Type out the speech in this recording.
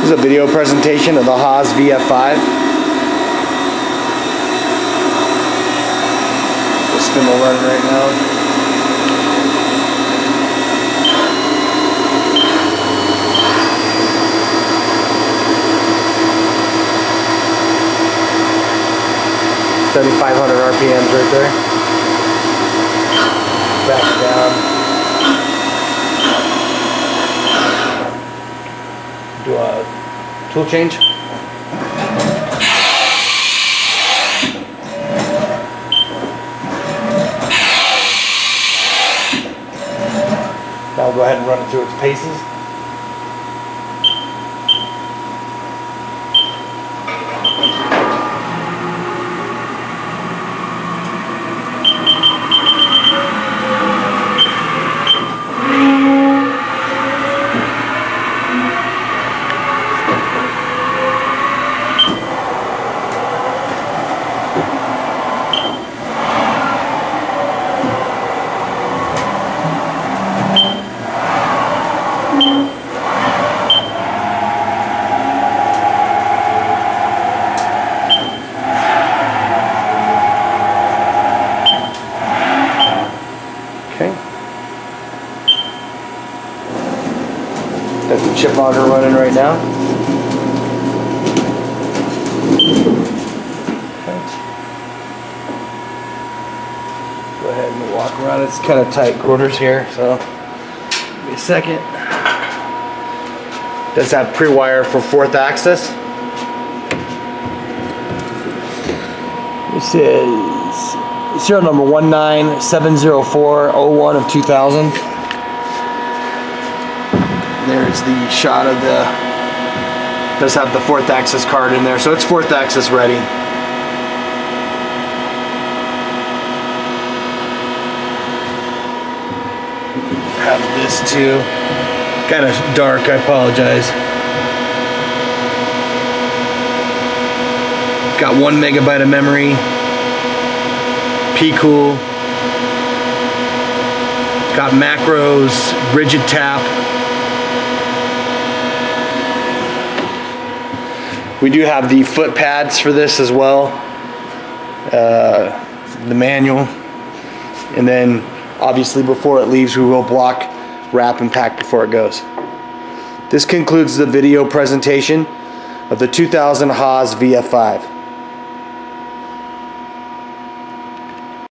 This is a video presentation of the Haas VF-5. The spindle running right now. $7,500 RPMs right there. Back down. Do a tool change. Now we'll go ahead and run it through its paces. Got the chip auger running right now. Okay. Go ahead and walk around. It's kind of tight quarters here, so give me a second. Does have pre-wire for 4th axis. This is serial number 1970401 of 2000. There's the shot of the, does have the 4th axis card in there, so it's 4th axis ready. Have this too. Kind of dark, I apologize. Got 1 megabyte of memory. P-Cool. Got macros, rigid tap. We do have the foot pads for this as well, the manual, and then obviously before it leaves we will block, wrap, and pack before it goes. This concludes the video presentation of the 2000 Haas VF-5.